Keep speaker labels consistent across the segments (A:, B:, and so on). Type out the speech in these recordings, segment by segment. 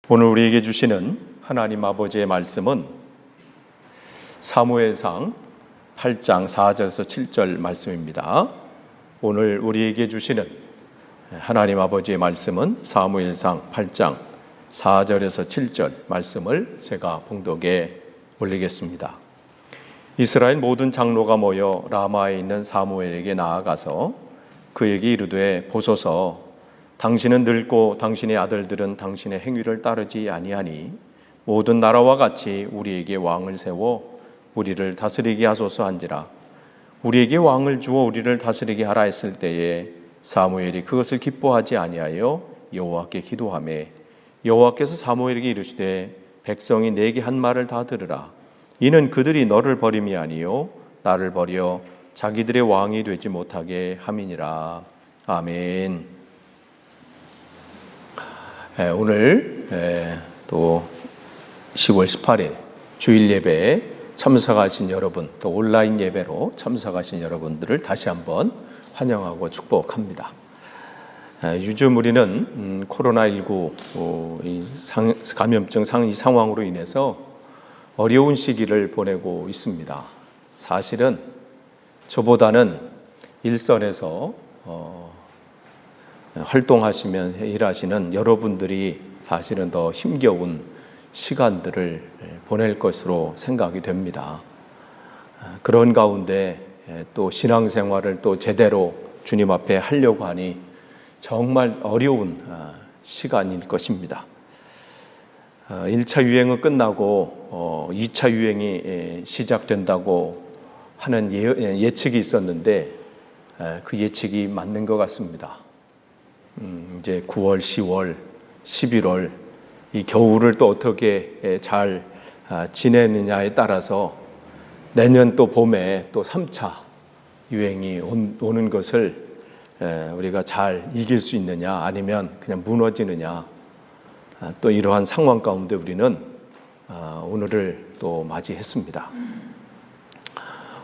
A: 오늘 우리에게 주시는 하나님 아버지의 말씀은 사무엘상 8장 4절에서 7절 말씀입니다. 오늘 우리에게 주시는 하나님 아버지의 말씀은 사무엘상 8장 4절에서 7절 말씀을 제가 봉독에 올리겠습니다. 이스라엘 모든 장로가 모여 라마에 있는 사무엘에게 나아가서 그에게 이르되 보소서, 당신은 늙고 당신의 아들들은 당신의 행위를 따르지 아니하니 모든 나라와 같이 우리에게 왕을 세워 우리를 다스리게 하소서 한지라. 우리에게 왕을 주어 우리를 다스리게 하라 했을 때에 사무엘이 그것을 기뻐하지 아니하여 여호와께 기도하매 여호와께서 사무엘에게 이르시되 백성이 내게 한 말을 다 들으라. 이는 그들이 너를 버림이 아니요 나를 버려 자기들의 왕이 되지 못하게 함이니라. 아멘. 오늘 또 10월 18일 주일 예배에 참석하신 여러분, 또 온라인 예배로 참석하신 여러분들을 다시 한번 환영하고 축복합니다. 요즘 우리는 코로나19 감염증 상황으로 인해서 어려운 시기를 보내고 있습니다. 사실은 저보다는 일선에서 활동하시면 일하시는 여러분들이 사실은 더 힘겨운 시간들을 보낼 것으로 생각이 됩니다. 그런 가운데 또 신앙생활을 또 제대로 주님 앞에 하려고 하니 정말 어려운 시간일 것입니다. 1차 유행은 끝나고 2차 유행이 시작된다고 하는 예측이 있었는데 그 예측이 맞는 것 같습니다. 이제 9월, 10월, 11월 이 겨울을 또 어떻게 잘 지내느냐에 따라서 내년 또 봄에 또 3차 유행이 오는 것을 우리가 잘 이길 수 있느냐 아니면 그냥 무너지느냐, 또 이러한 상황 가운데 우리는 오늘을 또 맞이했습니다.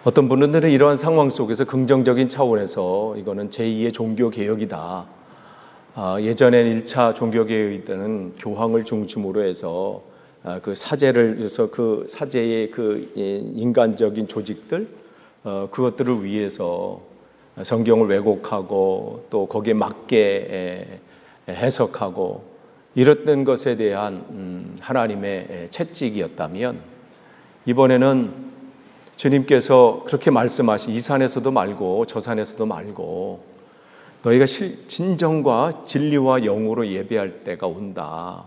A: 어떤 분들은 이러한 상황 속에서 긍정적인 차원에서 이거는 제2의 종교개혁이다. 예전엔 1차 종교개혁일 때는 교황을 중심으로 해서 그 사제를 해서 그 사제의 그 인간적인 조직들 그것들을 위해서 성경을 왜곡하고 또 거기에 맞게 해석하고 이랬던 것에 대한 하나님의 채찍이었다면, 이번에는 주님께서 그렇게 말씀하신 이 산에서도 말고 저 산에서도 말고 너희가 진정과 진리와 영으로 예배할 때가 온다.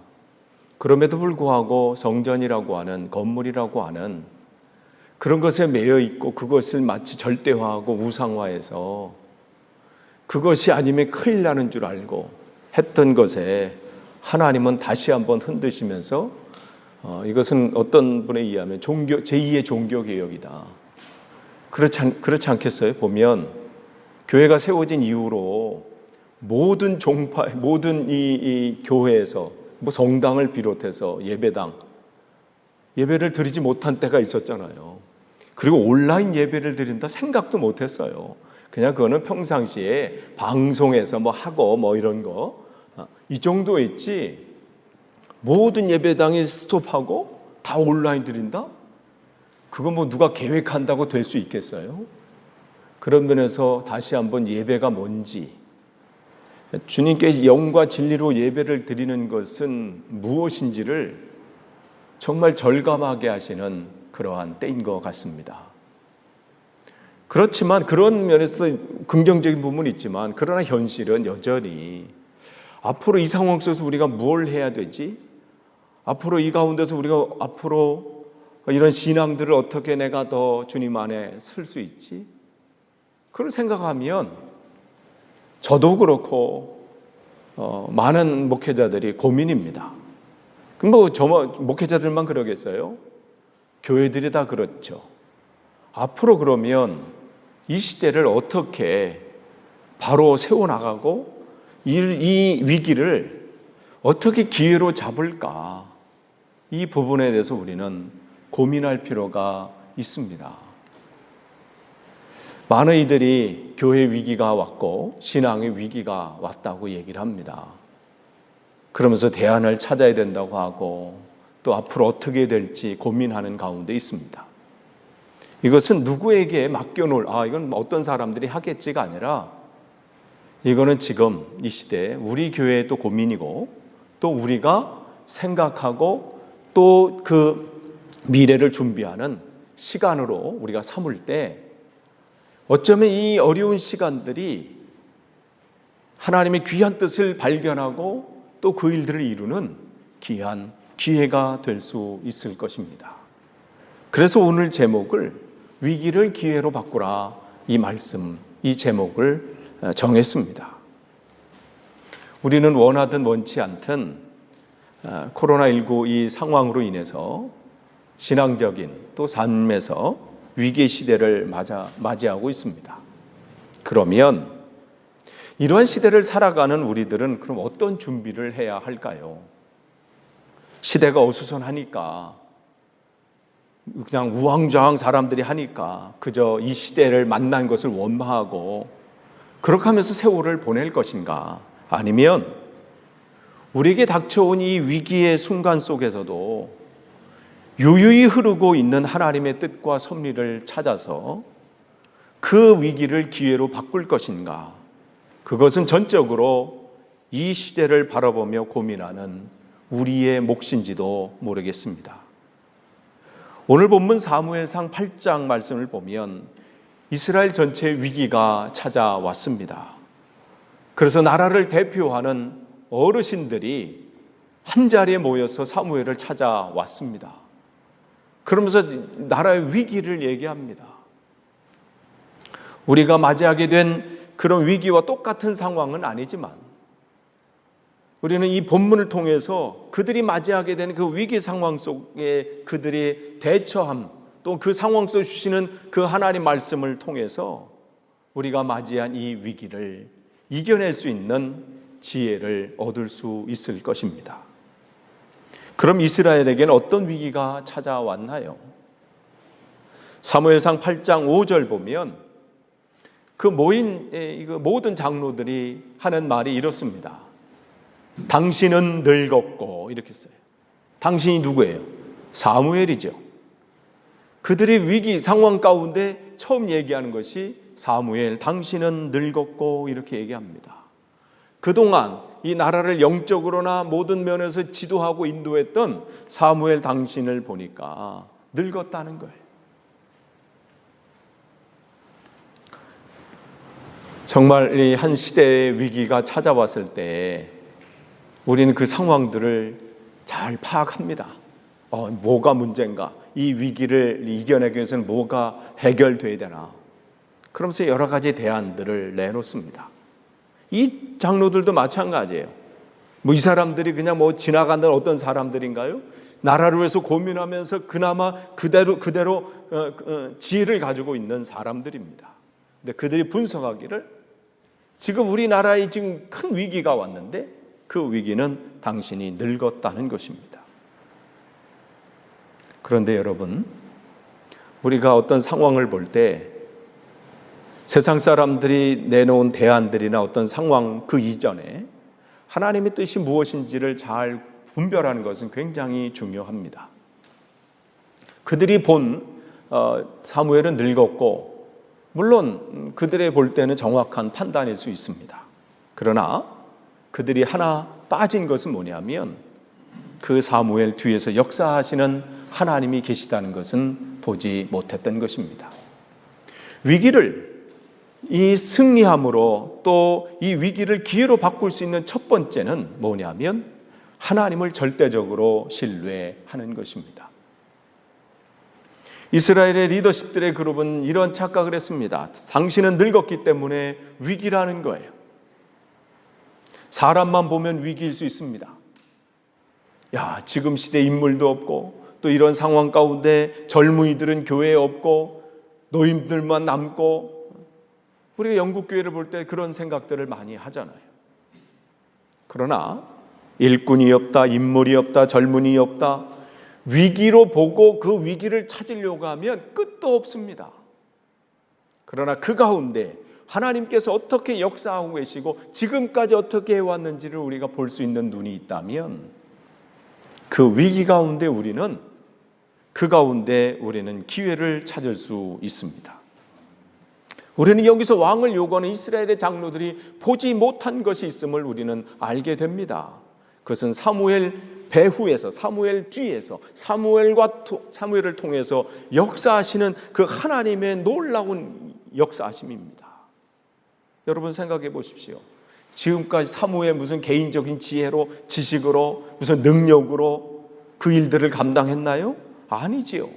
A: 그럼에도 불구하고 성전이라고 하는, 건물이라고 하는 그런 것에 매여 있고 그것을 마치 절대화하고 우상화해서 그것이 아니면 큰일 나는 줄 알고 했던 것에 하나님은 다시 한번 흔드시면서 이것은 어떤 분에 의하면 제2의 종교개혁이다. 그렇지 않겠어요? 보면 교회가 세워진 이후로 모든 종파, 모든 이 교회에서 뭐 성당을 비롯해서 예배를 드리지 못한 때가 있었잖아요. 그리고 온라인 예배를 드린다 생각도 못했어요. 그냥 그거는 평상시에 방송에서 뭐 하고 뭐 이런 거 이 정도였지, 모든 예배당이 스톱하고 다 온라인 드린다? 그건 뭐 누가 계획한다고 될 수 있겠어요? 그런 면에서 다시 한번 예배가 뭔지, 주님께 영과 진리로 예배를 드리는 것은 무엇인지를 정말 절감하게 하시는 그러한 때인 것 같습니다. 그렇지만 그런 면에서 긍정적인 부분이 있지만, 그러나 현실은 여전히 앞으로 이 상황 속에서 우리가 뭘 해야 되지? 앞으로 이 가운데서 우리가 앞으로 이런 신앙들을 어떻게 내가 더 주님 안에 쓸 수 있지? 그걸 생각하면 저도 그렇고 많은 목회자들이 고민입니다. 그럼 목회자들만 그러겠어요? 교회들이 다 그렇죠. 앞으로 그러면 이 시대를 어떻게 바로 세워나가고 이 위기를 어떻게 기회로 잡을까, 이 부분에 대해서 우리는 고민할 필요가 있습니다. 많은 이들이 교회 위기가 왔고 신앙의 위기가 왔다고 얘기를 합니다. 그러면서 대안을 찾아야 된다고 하고 또 앞으로 어떻게 될지 고민하는 가운데 있습니다. 이것은 누구에게 맡겨놓을 이건 어떤 사람들이 하겠지가 아니라 이거는 지금 이 시대에 우리 교회의 또 고민이고 또 우리가 생각하고 또 그 미래를 준비하는 시간으로 우리가 삼을 때 어쩌면 이 어려운 시간들이 하나님의 귀한 뜻을 발견하고 또 그 일들을 이루는 귀한 기회가 될 수 있을 것입니다. 그래서 오늘 제목을 위기를 기회로 바꾸라, 이 말씀, 이 제목을 정했습니다. 우리는 원하든 원치 않든 코로나19 이 상황으로 인해서 신앙적인 또 삶에서 위기의 시대를 맞이하고 있습니다. 그러면 이러한 시대를 살아가는 우리들은 그럼 어떤 준비를 해야 할까요? 시대가 어수선하니까 그냥 우왕좌왕 사람들이 하니까 그저 이 시대를 만난 것을 원망하고 그렇게 하면서 세월을 보낼 것인가? 아니면 우리에게 닥쳐온 이 위기의 순간 속에서도 유유히 흐르고 있는 하나님의 뜻과 섭리를 찾아서 그 위기를 기회로 바꿀 것인가? 그것은 전적으로 이 시대를 바라보며 고민하는 우리의 몫인지도 모르겠습니다. 오늘 본문 사무엘상 8장 말씀을 보면 이스라엘 전체의 위기가 찾아왔습니다. 그래서 나라를 대표하는 어르신들이 한자리에 모여서 사무엘을 찾아왔습니다. 그러면서 나라의 위기를 얘기합니다. 우리가 맞이하게 된 그런 위기와 똑같은 상황은 아니지만 우리는 이 본문을 통해서 그들이 맞이하게 된 그 위기 상황 속에 그들이 대처함, 또 그 상황 속에 주시는 그 하나님 말씀을 통해서 우리가 맞이한 이 위기를 이겨낼 수 있는 지혜를 얻을 수 있을 것입니다. 그럼 이스라엘에게는 어떤 위기가 찾아왔나요? 사무엘상 8장 5절 보면 그 모인 모든 장로들이 하는 말이 이렇습니다. 당신은 늙었고, 이렇게 써요. 당신이 누구예요? 사무엘이죠. 그들이 위기 상황 가운데 처음 얘기하는 것이 사무엘, 당신은 늙었고, 이렇게 얘기합니다. 그동안 이 나라를 영적으로나 모든 면에서 지도하고 인도했던 사무엘 당신을 보니까 늙었다는 거예요. 정말 이 한 시대의 위기가 찾아왔을 때 우리는 그 상황들을 잘 파악합니다. 뭐가 문제인가? 이 위기를 이겨내기 위해서는 뭐가 해결돼야 되나? 그러면서 여러 가지 대안들을 내놓습니다. 이 장로들도 마찬가지예요. 이 사람들이 그냥 지나가는 어떤 사람들인가요? 나라를 위해서 고민하면서 그나마 그대로 지혜를 가지고 있는 사람들입니다. 근데 그들이 분석하기를 지금 우리나라에 지금 큰 위기가 왔는데 그 위기는 당신이 늙었다는 것입니다. 그런데 여러분, 우리가 어떤 상황을 볼 때 세상 사람들이 내놓은 대안들이나 어떤 상황 그 이전에 하나님의 뜻이 무엇인지를 잘 분별하는 것은 굉장히 중요합니다. 그들이 본 사무엘은 늙었고 물론 그들의 볼 때는 정확한 판단일 수 있습니다. 그러나 그들이 하나 빠진 것은 뭐냐면 그 사무엘 뒤에서 역사하시는 하나님이 계시다는 것은 보지 못했던 것입니다. 위기를 이 승리함으로 또 이 위기를 기회로 바꿀 수 있는 첫 번째는 뭐냐면 하나님을 절대적으로 신뢰하는 것입니다. 이스라엘의 리더십들의 그룹은 이런 착각을 했습니다. 당신은 늙었기 때문에 위기라는 거예요. 사람만 보면 위기일 수 있습니다. 지금 시대 인물도 없고 또 이런 상황 가운데 젊은이들은 교회에 없고 노인들만 남고 우리가 영국 교회를 볼 때 그런 생각들을 많이 하잖아요. 그러나 일꾼이 없다, 인물이 없다, 젊은이 없다, 위기로 보고 그 위기를 찾으려고 하면 끝도 없습니다. 그러나 그 가운데 하나님께서 어떻게 역사하고 계시고 지금까지 어떻게 해왔는지를 우리가 볼 수 있는 눈이 있다면 그 위기 가운데 우리는 기회를 찾을 수 있습니다. 우리는 여기서 왕을 요구하는 이스라엘의 장로들이 보지 못한 것이 있음을 우리는 알게 됩니다. 그것은 사무엘 배후에서, 사무엘 뒤에서, 사무엘을 통해서 역사하시는 그 하나님의 놀라운 역사하심입니다. 여러분 생각해 보십시오. 지금까지 사무엘 무슨 개인적인 지혜로, 지식으로, 무슨 능력으로 그 일들을 감당했나요? 아니지요.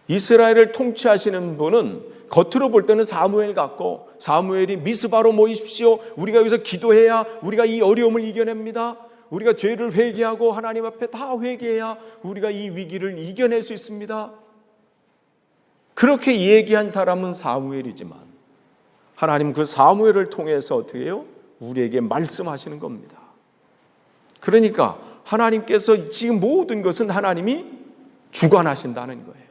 A: 이스라엘을 통치하시는 분은 겉으로 볼 때는 사무엘 같고, 사무엘이 미스바로 모이십시오, 우리가 여기서 기도해야 우리가 이 어려움을 이겨냅니다, 우리가 죄를 회개하고 하나님 앞에 다 회개해야 우리가 이 위기를 이겨낼 수 있습니다, 그렇게 얘기한 사람은 사무엘이지만 하나님 그 사무엘을 통해서 어떻게 해요? 우리에게 말씀하시는 겁니다. 그러니까 하나님께서 지금 모든 것은 하나님이 주관하신다는 거예요.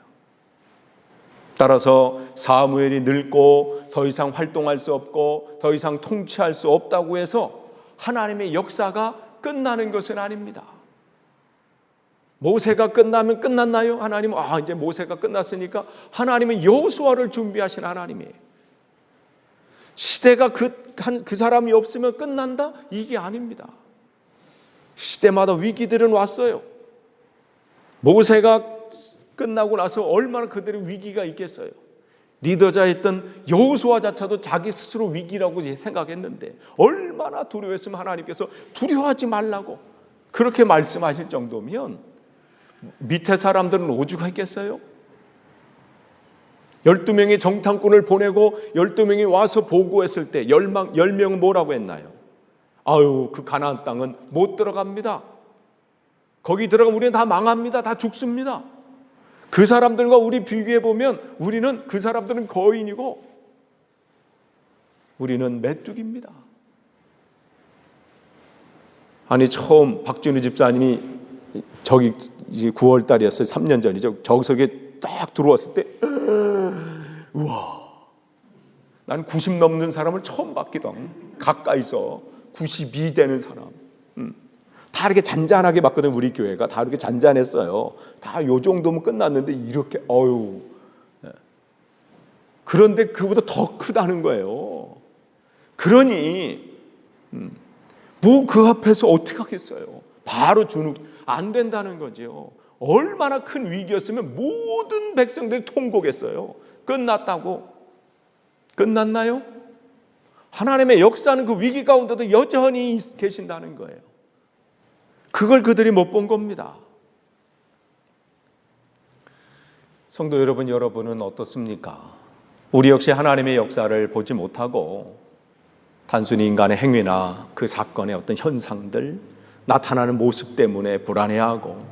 A: 따라서 사무엘이 늙고 더 이상 활동할 수 없고 더 이상 통치할 수 없다고 해서 하나님의 역사가 끝나는 것은 아닙니다. 모세가 끝나면 끝났나요? 하나님은 이제 모세가 끝났으니까 하나님은 여호수아를 준비하신 하나님이에요. 시대가 그 사람이 없으면 끝난다? 이게 아닙니다. 시대마다 위기들은 왔어요. 모세가 끝나고 나서 얼마나 그들의 위기가 있겠어요. 리더자였던 여호수아조차도 자기 스스로 위기라고 생각했는데 얼마나 두려워했으면 하나님께서 두려워하지 말라고 그렇게 말씀하실 정도면 밑에 사람들은 오죽했겠어요? 12명의 정탐꾼을 보내고 12명이 와서 보고했을 때 10명은 뭐라고 했나요? 그 가나안 땅은 못 들어갑니다. 거기 들어가면 우리는 다 망합니다. 다 죽습니다. 그 사람들과 우리 비교해 보면 우리는, 그 사람들은 거인이고 우리는 메뚜기입니다. 아니 처음 박진우 집사님이 저기 9월 달이었어요. 3년 전이죠. 저기서 딱 들어왔을 때 우와, 난 90 넘는 사람을 처음 봤거든. 가까이서 92 되는 사람. 다 이렇게 잔잔하게 봤거든. 우리 교회가 다 이렇게 잔잔했어요. 다 요 정도면 끝났는데 이렇게 그런데 그보다 더 크다는 거예요. 그러니 뭐 그 앞에서 어떻게 하겠어요? 바로 안 된다는 거죠. 얼마나 큰 위기였으면 모든 백성들이 통곡했어요. 끝났다고. 끝났나요? 하나님의 역사는 그 위기 가운데도 여전히 계신다는 거예요. 그걸 그들이 못 본 겁니다. 성도 여러분, 여러분은 어떻습니까? 우리 역시 하나님의 역사를 보지 못하고 단순히 인간의 행위나 그 사건의 어떤 현상들, 나타나는 모습 때문에 불안해하고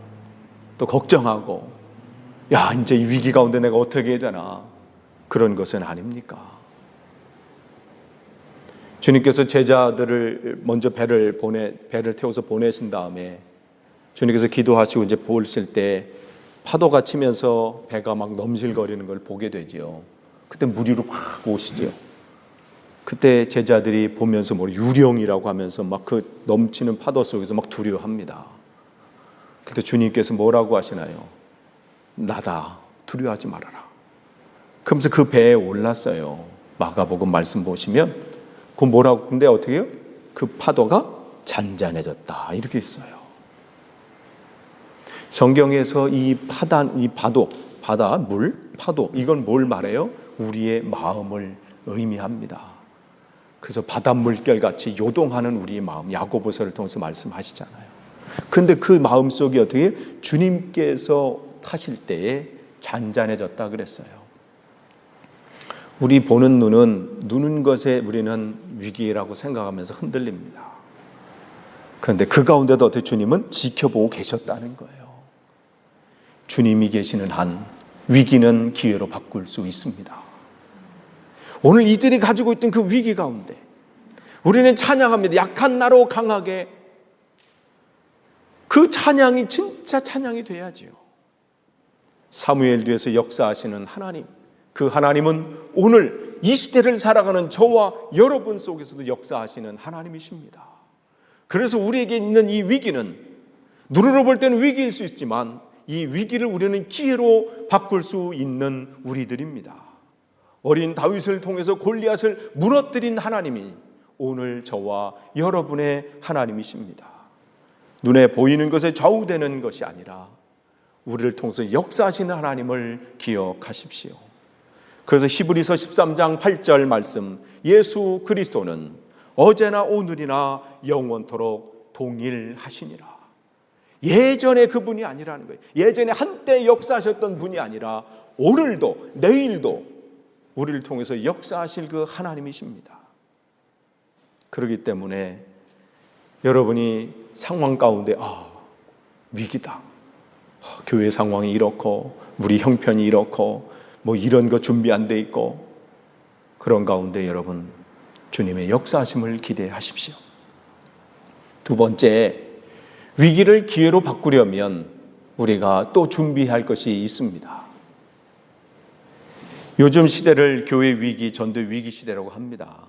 A: 또 걱정하고 이제 이 위기 가운데 내가 어떻게 해야 되나, 그런 것은 아닙니까? 주님께서 제자들을 먼저 배를 태워서 보내신 다음에 주님께서 기도하시고 이제 보실 때 파도가 치면서 배가 막 넘실거리는 걸 보게 되지요. 그때 물 위로 막 오시죠. 그때 제자들이 보면서 유령이라고 하면서 막 그 넘치는 파도 속에서 막 두려워합니다. 그때 주님께서 뭐라고 하시나요? 나다, 두려워하지 말아라. 그러면서 그 배에 올랐어요. 마가복음 말씀 보시면 그 뭐라고, 근데 어떻게 해요? 그 파도가 잔잔해졌다 이렇게 있어요. 성경에서 이 바다, 물, 파도, 이건 뭘 말해요? 우리의 마음을 의미합니다. 그래서 바닷물결 같이 요동하는 우리의 마음, 야고보서를 통해서 말씀하시잖아요. 그런데 그 마음속이 어떻게 해요? 주님께서 타실 때에 잔잔해졌다 그랬어요. 우리 보는 눈은 것에 우리는 위기라고 생각하면서 흔들립니다. 그런데 그 가운데도 어떻게 주님은 지켜보고 계셨다는 거예요. 주님이 계시는 한 위기는 기회로 바꿀 수 있습니다. 오늘 이들이 가지고 있던 그 위기 가운데 우리는 찬양합니다. 약한 나로 강하게. 그 찬양이 진짜 찬양이 돼야지요. 사무엘 뒤에서 역사하시는 하나님, 그 하나님은 오늘 이 시대를 살아가는 저와 여러분 속에서도 역사하시는 하나님이십니다. 그래서 우리에게 있는 이 위기는 눈으로 볼 때는 위기일 수 있지만 이 위기를 우리는 기회로 바꿀 수 있는 우리들입니다. 어린 다윗을 통해서 골리앗을 무너뜨린 하나님이 오늘 저와 여러분의 하나님이십니다. 눈에 보이는 것에 좌우되는 것이 아니라 우리를 통해서 역사하시는 하나님을 기억하십시오. 그래서 히브리서 13장 8절 말씀, 예수 그리스도는 어제나 오늘이나 영원토록 동일하시니라. 예전에 그분이 아니라는 거예요. 예전에 한때 역사하셨던 분이 아니라 오늘도 내일도 우리를 통해서 역사하실 그 하나님이십니다. 그렇기 때문에 여러분이 상황 가운데 위기다, 교회 상황이 이렇고 우리 형편이 이렇고 뭐 이런 거 준비 안 돼 있고, 그런 가운데 여러분 주님의 역사하심을 기대하십시오. 두 번째, 위기를 기회로 바꾸려면 우리가 또 준비할 것이 있습니다. 요즘 시대를 교회 위기, 전도 위기 시대라고 합니다.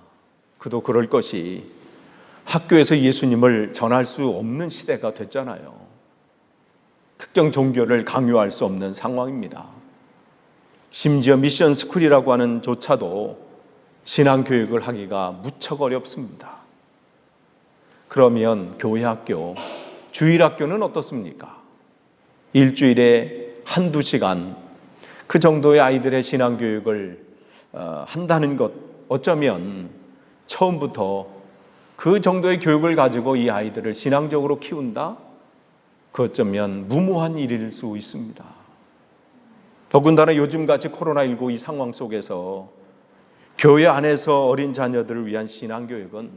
A: 그도 그럴 것이 학교에서 예수님을 전할 수 없는 시대가 됐잖아요. 특정 종교를 강요할 수 없는 상황입니다. 심지어 미션 스쿨이라고 하는 조차도 신앙교육을 하기가 무척 어렵습니다. 그러면 교회 학교, 주일학교는 어떻습니까? 일주일에 한두 시간 그 정도의 아이들의 신앙교육을 한다는 것, 어쩌면 처음부터 그 정도의 교육을 가지고 이 아이들을 신앙적으로 키운다? 그 어쩌면 무모한 일일 수 있습니다. 더군다나 요즘같이 코로나19 이 상황 속에서 교회 안에서 어린 자녀들을 위한 신앙교육은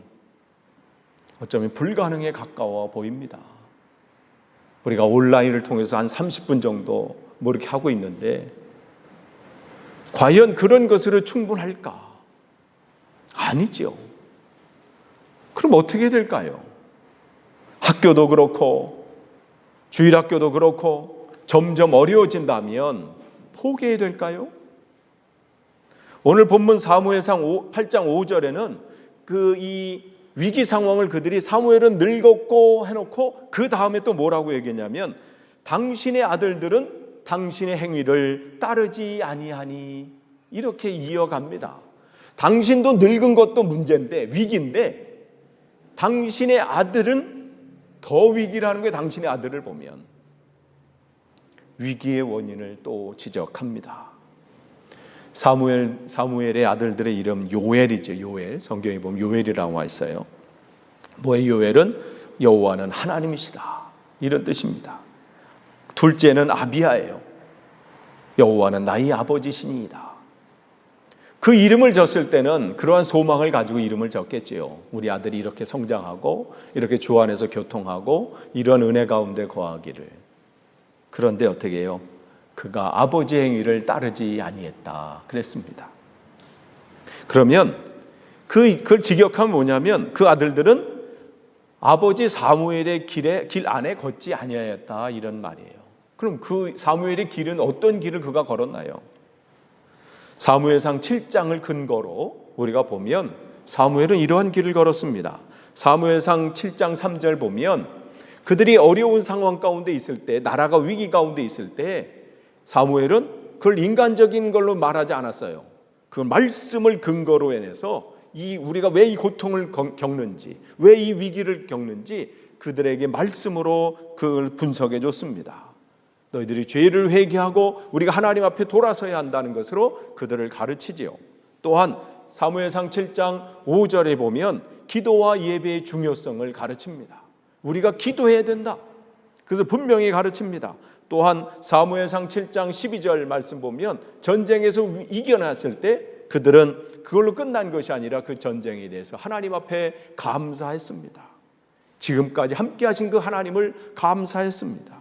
A: 어쩌면 불가능에 가까워 보입니다. 우리가 온라인을 통해서 한 30분 정도 뭐 이렇게 하고 있는데 과연 그런 것으로 충분할까? 아니지요. 그럼 어떻게 될까요? 학교도 그렇고 주일학교도 그렇고 점점 어려워진다면 포기해야 될까요? 오늘 본문 사무엘상 8장 5절에는 이 위기 상황을 그들이 사무엘은 늙었고 해놓고 그 다음에 또 뭐라고 얘기했냐면 당신의 아들들은 당신의 행위를 따르지 아니하니, 이렇게 이어갑니다. 당신도 늙은 것도 문제인데, 위기인데 당신의 아들은 더 위기라는 거예요. 당신의 아들을 보면 위기의 원인을 또 지적합니다. 사무엘의 아들들의 이름 요엘이죠. 요엘, 성경에 보면 요엘이라고 와 있어요. 뭐예요? 요엘은 여호와는 하나님이시다, 이런 뜻입니다. 둘째는 아비야예요. 여호와는 나의 아버지시니이다. 그 이름을 졌을 때는 그러한 소망을 가지고 이름을 졌겠지요. 우리 아들이 이렇게 성장하고 이렇게 주 안에서 교통하고 이런 은혜 가운데 거하기를. 그런데 어떻게 해요? 그가 아버지의 행위를 따르지 아니했다 그랬습니다. 그러면 그걸 직역하면 뭐냐면 그 아들들은 아버지 사무엘의 길 안에 걷지 아니하였다, 이런 말이에요. 그럼 그 사무엘의 길은 어떤 길을 그가 걸었나요? 사무엘상 7장을 근거로 우리가 보면 사무엘은 이러한 길을 걸었습니다. 사무엘상 7장 3절 보면 그들이 어려운 상황 가운데 있을 때, 나라가 위기 가운데 있을 때 사무엘은 그걸 인간적인 걸로 말하지 않았어요. 그 말씀을 근거로 해내서 우리가 왜 이 고통을 겪는지, 왜 이 위기를 겪는지 그들에게 말씀으로 그걸 분석해 줬습니다. 너희들이 죄를 회개하고 우리가 하나님 앞에 돌아서야 한다는 것으로 그들을 가르치지요. 또한 사무엘상 7장 5절에 보면 기도와 예배의 중요성을 가르칩니다. 우리가 기도해야 된다, 그래서 분명히 가르칩니다. 또한 사무엘상 7장 12절 말씀 보면 전쟁에서 이겨났을 때 그들은 그걸로 끝난 것이 아니라 그 전쟁에 대해서 하나님 앞에 감사했습니다. 지금까지 함께 하신 그 하나님을 감사했습니다.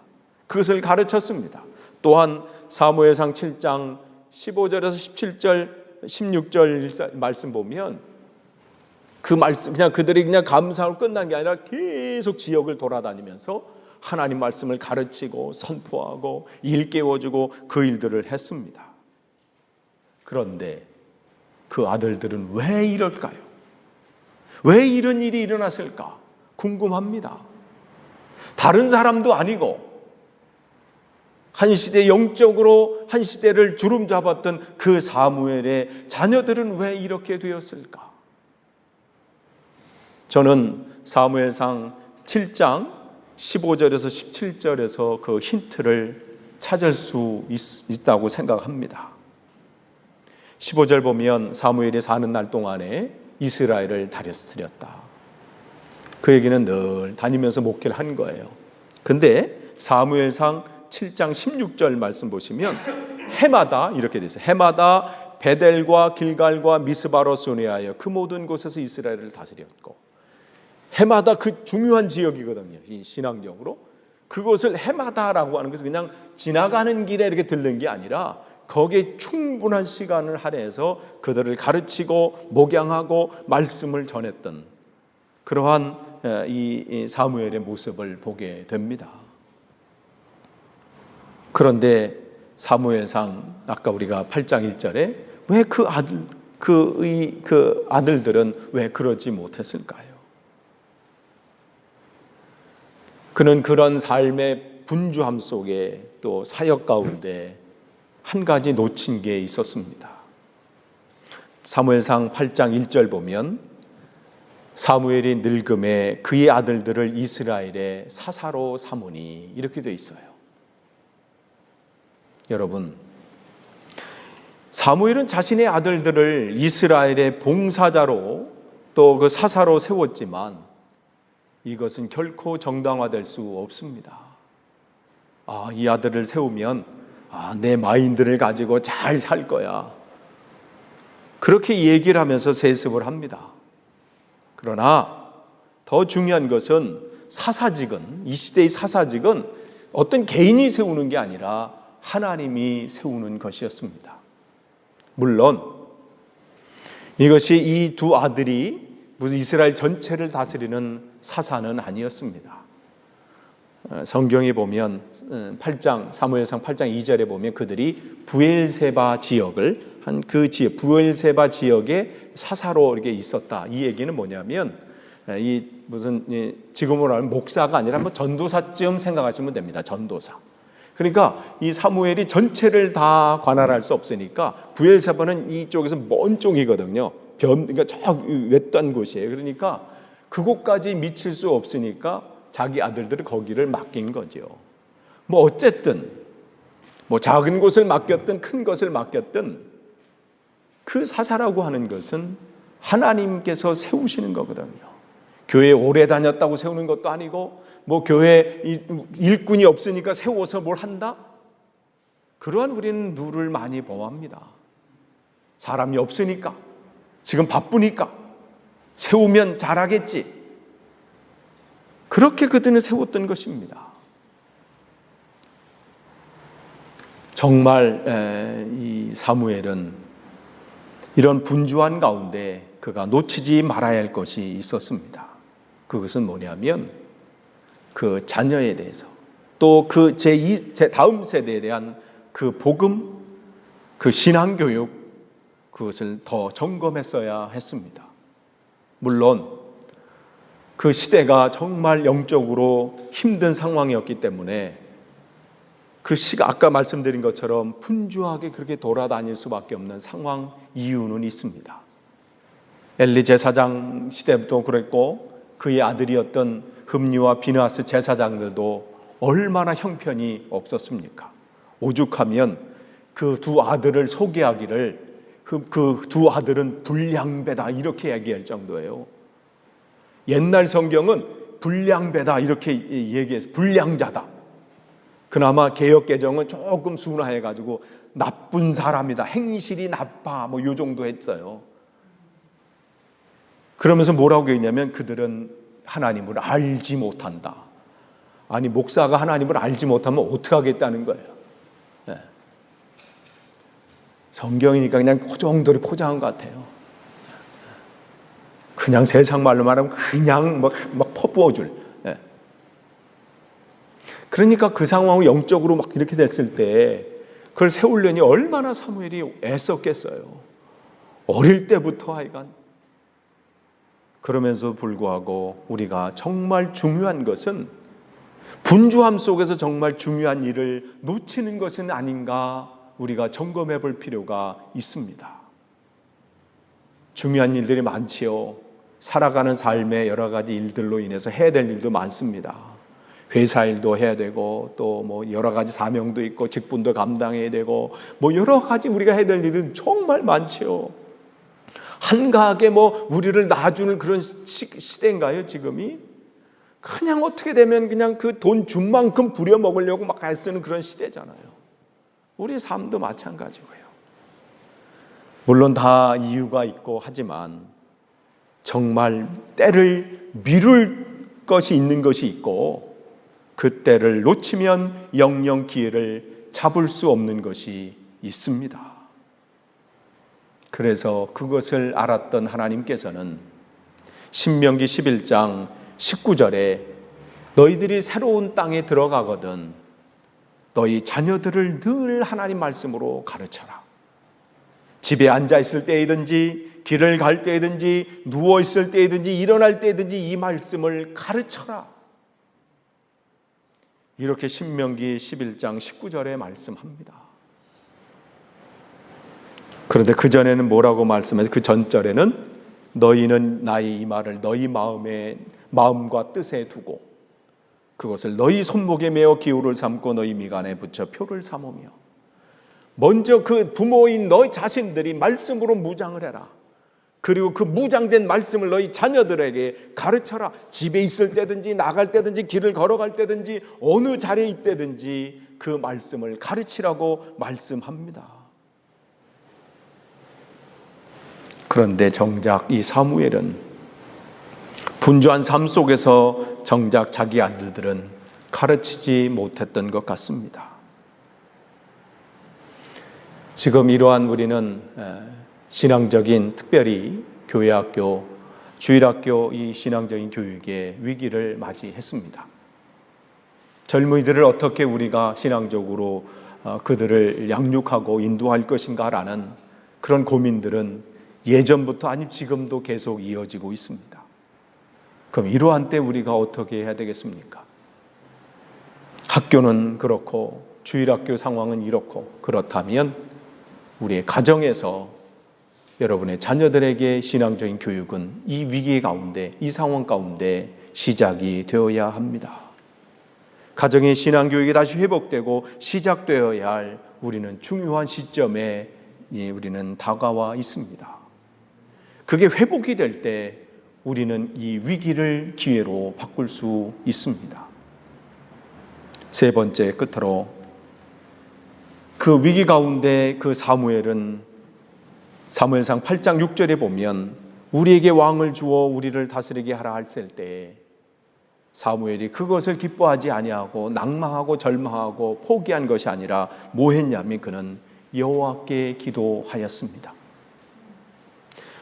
A: 그것을 가르쳤습니다. 또한 사무엘상 7장 15절에서 17절 16절 말씀 보면 그 말씀 그냥 그들이 그냥 감사하고 끝난 게 아니라 계속 지역을 돌아다니면서 하나님 말씀을 가르치고 선포하고 일깨워주고 그 일들을 했습니다. 그런데 그 아들들은 왜 이럴까요? 왜 이런 일이 일어났을까? 궁금합니다. 다른 사람도 아니고 한 시대 영적으로 한 시대를 주름잡았던 그 사무엘의 자녀들은 왜 이렇게 되었을까? 저는 사무엘상 7장 15절에서 17절에서 그 힌트를 찾을 수 있다고 생각합니다. 15절 보면 사무엘이 사는 날 동안에 이스라엘을 다스렸다. 그 얘기는 늘 다니면서 목회를 한 거예요. 근데 사무엘상 7장 16절 말씀 보시면 해마다 이렇게 돼 있어요. 해마다 베델과 길갈과 미스바로 순회하여 그 모든 곳에서 이스라엘을 다스렸고, 해마다 그 중요한 지역이거든요. 이 신앙적으로 그곳을 해마다라고 하는 것은 그냥 지나가는 길에 이렇게 들른 게 아니라 거기에 충분한 시간을 할애해서 그들을 가르치고 목양하고 말씀을 전했던 그러한 이 사무엘의 모습을 보게 됩니다. 그런데 사무엘상 아까 우리가 8장 1절에 왜 그 아들들은 왜 그러지 못했을까요? 그는 그런 삶의 분주함 속에 또 사역 가운데 한 가지 놓친 게 있었습니다. 사무엘상 8장 1절 보면 사무엘이 늙음에 그의 아들들을 이스라엘의 사사로 삼으니 이렇게 되어 있어요. 여러분, 사무엘은 자신의 아들들을 이스라엘의 봉사자로 또 그 사사로 세웠지만 이것은 결코 정당화될 수 없습니다. 이 아들을 세우면 내 마인드를 가지고 잘 살 거야. 그렇게 얘기를 하면서 세습을 합니다. 그러나 더 중요한 것은 사사직은, 이 시대의 사사직은 어떤 개인이 세우는 게 아니라 하나님이 세우는 것이었습니다. 물론 이것이 이 두 아들이 무슨 이스라엘 전체를 다스리는 사사는 아니었습니다. 성경에 보면 8장 사무엘상 8장 2절에 보면 그들이 부엘세바 지역을 한 그 지역 부엘세바 지역에 사사로 이렇게 있었다. 이 얘기는 뭐냐면 이 무슨 지금으로 하면 목사가 아니라 뭐 전도사쯤 생각하시면 됩니다. 전도사. 그러니까 이 사무엘이 전체를 다 관할할 수 없으니까 부엘세바는 이쪽에서 먼 쪽이거든요. 그러니까 저 외딴 곳이에요. 그러니까 그곳까지 미칠 수 없으니까 자기 아들들을 거기를 맡긴 거죠. 뭐 어쨌든 뭐 작은 곳을 맡겼든 큰 것을 맡겼든 그 사사라고 하는 것은 하나님께서 세우시는 거거든요. 교회에 오래 다녔다고 세우는 것도 아니고 뭐 교회 일꾼이 없으니까 세워서 뭘 한다? 그러한 우리는 룰을 많이 범합니다. 사람이 없으니까, 지금 바쁘니까 세우면 잘하겠지. 그렇게 그들은 세웠던 것입니다. 정말 이 사무엘은 이런 분주한 가운데 그가 놓치지 말아야 할 것이 있었습니다. 그것은 뭐냐면 그 자녀에 대해서 또 그 제 다음 세대에 대한 그 복음, 그 신앙교육, 그것을 더 점검했어야 했습니다. 물론 그 시대가 정말 영적으로 힘든 상황이었기 때문에 그 시가 아까 말씀드린 것처럼 분주하게 그렇게 돌아다닐 수밖에 없는 상황 이유는 있습니다. 엘리 제사장 시대부터 그랬고 그의 아들이었던 흠리와 비느하스 제사장들도 얼마나 형편이 없었습니까? 오죽하면 그 두 아들을 소개하기를 그 두 아들은 불량배다 이렇게 얘기할 정도예요. 옛날 성경은 불량배다 이렇게 얘기해서 불량자다. 그나마 개역개정은 조금 순화해가지고 나쁜 사람이다, 행실이 나빠 뭐 요 정도 했어요. 그러면서 뭐라고 했냐면 그들은 하나님을 알지 못한다. 아니 목사가 하나님을 알지 못하면 어떻게 하겠다는 거예요. 네. 성경이니까 그냥 그 정도로 포장한 것 같아요. 그냥 세상 말로 말하면 그냥 막 퍼부어줄. 네. 그러니까 그 상황이 영적으로 막 이렇게 됐을 때 그걸 세우려니 얼마나 사무엘이 애썼겠어요. 어릴 때부터 하여간. 그러면서 불구하고 우리가 정말 중요한 것은 분주함 속에서 정말 중요한 일을 놓치는 것은 아닌가 우리가 점검해 볼 필요가 있습니다. 중요한 일들이 많지요. 살아가는 삶의 여러 가지 일들로 인해서 해야 될 일도 많습니다. 회사 일도 해야 되고 또 뭐 여러 가지 사명도 있고 직분도 감당해야 되고 뭐 여러 가지 우리가 해야 될 일은 정말 많지요. 한가하게 뭐 우리를 놔주는 그런 시대인가요, 지금이? 그냥 어떻게 되면 그냥 그 돈 준 만큼 부려먹으려고 막 애쓰는 그런 시대잖아요. 우리 삶도 마찬가지고요. 물론 다 이유가 있고 하지만 정말 때를 미룰 것이 있는 것이 있고 그 때를 놓치면 영영 기회를 잡을 수 없는 것이 있습니다. 그래서 그것을 알았던 하나님께서는 신명기 11장 19절에 너희들이 새로운 땅에 들어가거든 너희 자녀들을 늘 하나님 말씀으로 가르쳐라. 집에 앉아 있을 때이든지 길을 갈 때이든지 누워 있을 때이든지 일어날 때이든지 이 말씀을 가르쳐라. 이렇게 신명기 11장 19절에 말씀합니다. 그런데 그 전에는 뭐라고 말씀해서 그 전절에는 너희는 나의 이 말을 너희 마음과 뜻에 두고 그것을 너희 손목에 메어 기호를 삼고 너희 미간에 붙여 표를 삼으며 먼저 그 부모인 너희 자신들이 말씀으로 무장을 해라. 그리고 그 무장된 말씀을 너희 자녀들에게 가르쳐라. 집에 있을 때든지 나갈 때든지 길을 걸어갈 때든지 어느 자리에 있다든지 그 말씀을 가르치라고 말씀합니다. 그런데 정작 이 사무엘은 분주한 삶 속에서 정작 자기 아들들은 가르치지 못했던 것 같습니다. 지금 이러한 우리는 신앙적인 특별히 교회학교, 주일학교 이 신앙적인 교육의 위기를 맞이했습니다. 젊은이들을 어떻게 우리가 신앙적으로 그들을 양육하고 인도할 것인가라는 그런 고민들은 예전부터 아니 지금도 계속 이어지고 있습니다. 그럼 이러한 때 우리가 어떻게 해야 되겠습니까? 학교는 그렇고 주일학교 상황은 이렇고 그렇다면 우리의 가정에서 여러분의 자녀들에게 신앙적인 교육은 이 위기 가운데 이 상황 가운데 시작이 되어야 합니다. 가정의 신앙 교육이 다시 회복되고 시작되어야 할 우리는 중요한 시점에 우리는 다가와 있습니다. 그게 회복이 될 때 우리는 이 위기를 기회로 바꿀 수 있습니다. 세 번째 끝으로 그 위기 가운데 그 사무엘은 사무엘상 8장 6절에 보면 우리에게 왕을 주어 우리를 다스리게 하라 했을 때 사무엘이 그것을 기뻐하지 아니하고 낭망하고 절망하고 포기한 것이 아니라 뭐 했냐면 그는 여호와께 기도하였습니다.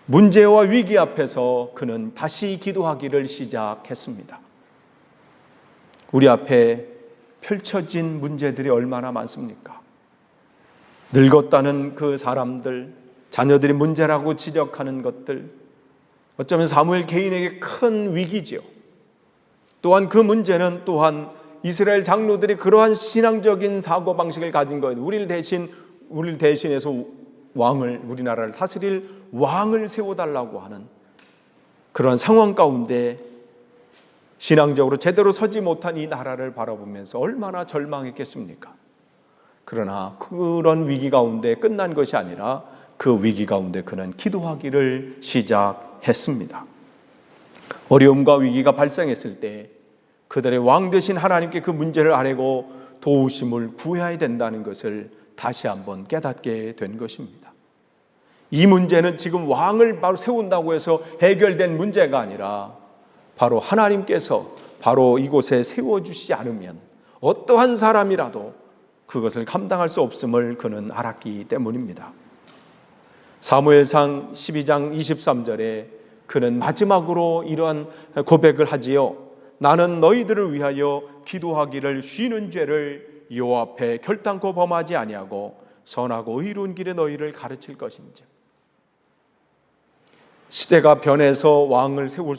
A: 문제와 위기 앞에서 그는 다시 기도하기를 시작했습니다. 우리 앞에 펼쳐진 문제들이 얼마나 많습니까? 늙었다는 그 사람들, 자녀들이 문제라고 지적하는 것들, 어쩌면 사무엘 개인에게 큰 위기지요. 또한 그 문제는 또한 이스라엘 장로들이 그러한 신앙적인 사고방식을 가진 거예요. 우리를 대신해서 우리나라를 다스릴 왕을 세워달라고 하는 그런 상황 가운데 신앙적으로 제대로 서지 못한 이 나라를 바라보면서 얼마나 절망했겠습니까? 그러나 그런 위기 가운데 끝난 것이 아니라 그 위기 가운데 그는 기도하기를 시작했습니다. 어려움과 위기가 발생했을 때 그들의 왕 되신 하나님께 그 문제를 아뢰고 도우심을 구해야 된다는 것을 다시 한번 깨닫게 된 것입니다. 이 문제는 지금 왕을 바로 세운다고 해서 해결된 문제가 아니라 바로 하나님께서 바로 이곳에 세워주시지 않으면 어떠한 사람이라도 그것을 감당할 수 없음을 그는 알았기 때문입니다. 사무엘상 12장 23절에 그는 마지막으로 이러한 고백을 하지요. 나는 너희들을 위하여 기도하기를 쉬는 죄를 여호와 앞에 결단코 범하지 아니하고 선하고 의로운 길에 너희를 가르칠 것인지. 시대가 변해서 왕을 세울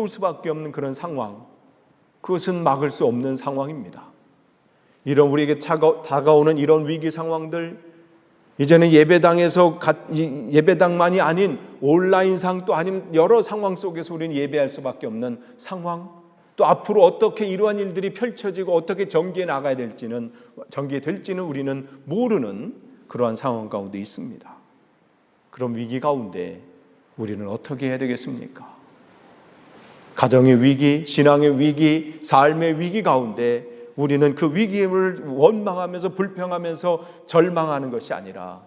A: 수밖에 없는 그런 상황, 그것은 막을 수 없는 상황입니다. 이런 우리에게 다가오는 이런 위기 상황들, 이제는 예배당만이 아닌 온라인상 또 아니면 여러 상황 속에서 우리는 예배할 수밖에 없는 상황, 또 앞으로 어떻게 이러한 일들이 펼쳐지고 어떻게 전개될지는 우리는 모르는 그러한 상황 가운데 있습니다. 그런 위기 가운데 우리는 어떻게 해야 되겠습니까? 가정의 위기, 신앙의 위기, 삶의 위기 가운데 우리는 그 위기를 원망하면서 불평하면서 절망하는 것이 아니라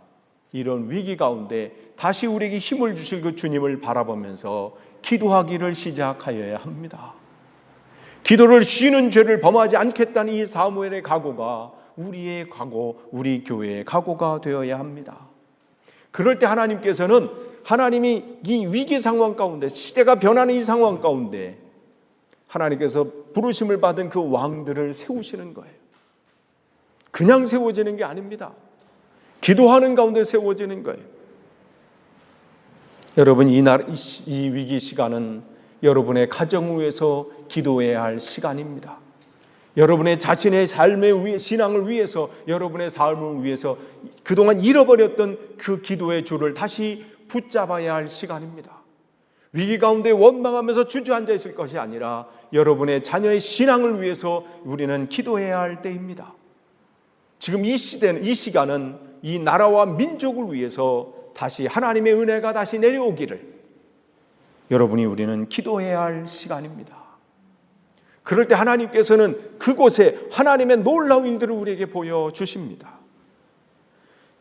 A: 이런 위기 가운데 다시 우리에게 힘을 주실 그 주님을 바라보면서 기도하기를 시작하여야 합니다. 기도를 쉬는 죄를 범하지 않겠다는 이 사무엘의 각오가 우리의 각오, 우리 교회의 각오가 되어야 합니다. 그럴 때 하나님이 이 위기 상황 가운데, 시대가 변하는 이 상황 가운데 하나님께서 부르심을 받은 그 왕들을 세우시는 거예요. 그냥 세워지는 게 아닙니다. 기도하는 가운데 세워지는 거예요. 여러분, 이 위기 시간은 여러분의 가정을 위해서 기도해야 할 시간입니다. 여러분의 자신의 삶의 신앙을 위해서, 여러분의 삶을 위해서 그동안 잃어버렸던 그 기도의 줄을 다시 붙잡아야 할 시간입니다. 위기 가운데 원망하면서 주저앉아 있을 것이 아니라 여러분의 자녀의 신앙을 위해서 우리는 기도해야 할 때입니다. 지금 이 시간은 이 나라와 민족을 위해서 다시 하나님의 은혜가 다시 내려오기를 우리는 기도해야 할 시간입니다. 그럴 때 하나님께서는 그곳에 하나님의 놀라운 일들을 우리에게 보여주십니다.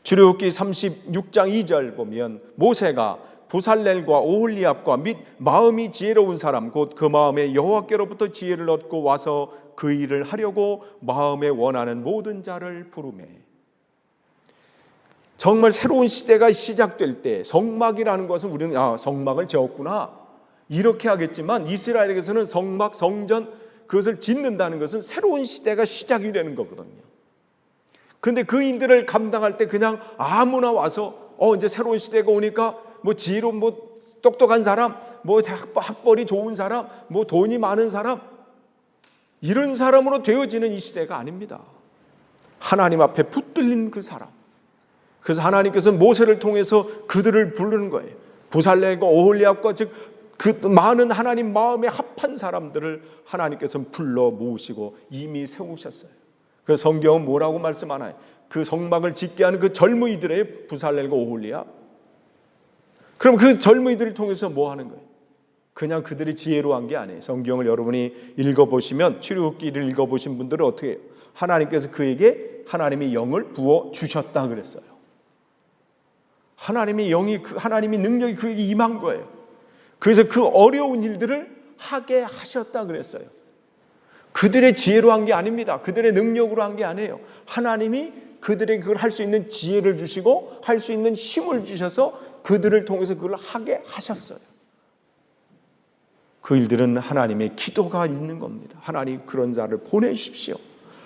A: 출애굽기 36장 2절 보면 모세가 부살렐과 오홀리압과 및 마음이 지혜로운 사람 곧 그 마음에 여호와께로부터 지혜를 얻고 와서 그 일을 하려고 마음에 원하는 모든 자를 부르매. 정말 새로운 시대가 시작될 때 성막이라는 것은 우리는 성막을 지었구나 이렇게 하겠지만 이스라엘에게서는 성막, 성전 그것을 짓는다는 것은 새로운 시대가 시작이 되는 거거든요. 그런데 그 일들을 감당할 때 그냥 아무나 와서 이제 새로운 시대가 오니까 지혜로운 똑똑한 사람, 학벌이 좋은 사람, 돈이 많은 사람 이런 사람으로 되어지는 이 시대가 아닙니다. 하나님 앞에 붙들린 그 사람. 그래서 하나님께서는 모세를 통해서 그들을 부르는 거예요. 부살렐과 오홀리압과 즉 그 많은 하나님 마음에 합한 사람들을 하나님께서는 불러 모으시고 이미 세우셨어요. 그래서 성경은 뭐라고 말씀하나요? 그 성막을 짓게 하는 그 젊은이들의 부살렐과 오홀리압. 그럼 그 젊은이들을 통해서 뭐 하는 거예요? 그냥 그들이 지혜로운 게 아니에요. 성경을 여러분이 읽어보시면 출애굽기를 읽어보신 분들은 어떻게 해요? 하나님께서 그에게 하나님의 영을 부어 주셨다 그랬어요. 하나님의 능력이 그에게 임한 거예요. 그래서 그 어려운 일들을 하게 하셨다 그랬어요. 그들의 지혜로 한 게 아닙니다. 그들의 능력으로 한 게 아니에요. 하나님이 그들에게 그걸 할 수 있는 지혜를 주시고 할 수 있는 힘을 주셔서 그들을 통해서 그걸 하게 하셨어요. 그 일들은 하나님의 기도가 있는 겁니다. 하나님 그런 자를 보내주십시오.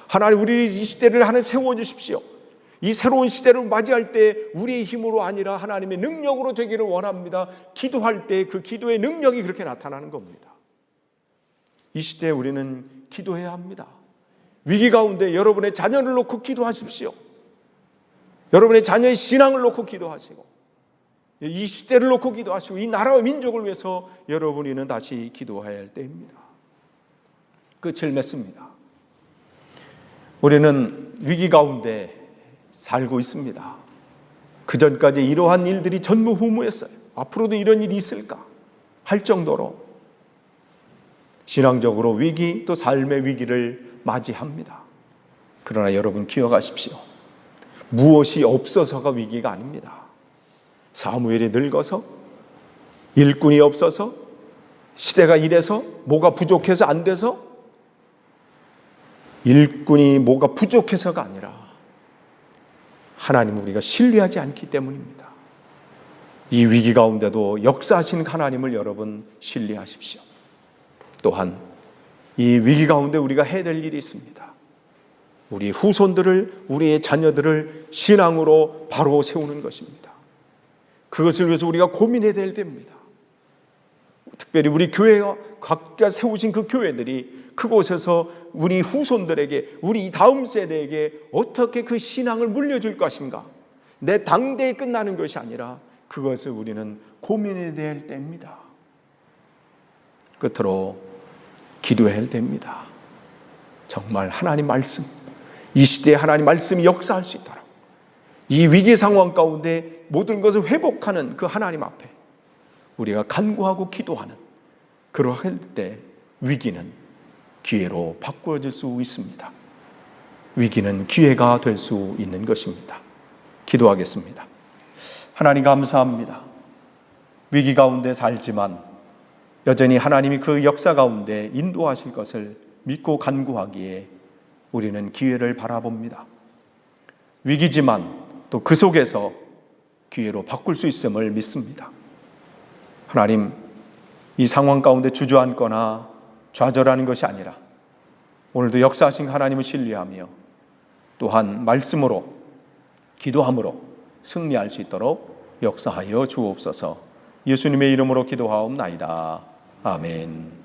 A: 하나님 우리 이 시대를 하나 세워주십시오. 이 새로운 시대를 맞이할 때 우리의 힘으로 아니라 하나님의 능력으로 되기를 원합니다. 기도할 때 그 기도의 능력이 그렇게 나타나는 겁니다. 이 시대에 우리는 기도해야 합니다. 위기 가운데 여러분의 자녀를 놓고 기도하십시오. 여러분의 자녀의 신앙을 놓고 기도하시고 이 시대를 놓고 기도하시고 이 나라와 민족을 위해서 여러분이는 다시 기도해야 할 때입니다. 끝을 맺습니다. 우리는 위기 가운데 살고 있습니다. 그 전까지 이러한 일들이 전무후무했어요. 앞으로도 이런 일이 있을까 할 정도로 신앙적으로 위기 또 삶의 위기를 맞이합니다. 그러나 여러분 기억하십시오. 무엇이 없어서가 위기가 아닙니다. 사무엘이 늙어서 일꾼이 없어서 시대가 이래서 뭐가 부족해서 안 돼서 일꾼이 뭐가 부족해서가 아니라 하나님 우리가 신뢰하지 않기 때문입니다. 이 위기 가운데도 역사하신 하나님을 여러분 신뢰하십시오. 또한 이 위기 가운데 우리가 해야 될 일이 있습니다. 우리 후손들을 우리의 자녀들을 신앙으로 바로 세우는 것입니다. 그것을 위해서 우리가 고민해야 될 때입니다. 특별히 우리 교회가 각자 세우신 그 교회들이 그곳에서 우리 후손들에게, 우리 다음 세대에게 어떻게 그 신앙을 물려줄 것인가, 내 당대에 끝나는 것이 아니라 그것을 우리는 고민해야 될 때입니다. 끝으로 기도해야 할 때입니다. 정말 하나님 말씀, 이 시대에 하나님 말씀이 역사할 수 있도록, 이 위기 상황 가운데 모든 것을 회복하는 그 하나님 앞에 우리가 간구하고 기도하는, 그러할 때 위기는 기회로 바꾸어질 수 있습니다. 위기는 기회가 될 수 있는 것입니다. 기도하겠습니다. 하나님 감사합니다. 위기 가운데 살지만 여전히 하나님이 그 역사 가운데 인도하실 것을 믿고 간구하기에 우리는 기회를 바라봅니다. 위기지만 또 그 속에서 기회로 바꿀 수 있음을 믿습니다. 하나님, 이 상황 가운데 주저앉거나 좌절하는 것이 아니라 오늘도 역사하신 하나님을 신뢰하며 또한 말씀으로, 기도함으로 승리할 수 있도록 역사하여 주옵소서. 예수님의 이름으로 기도하옵나이다. 아멘.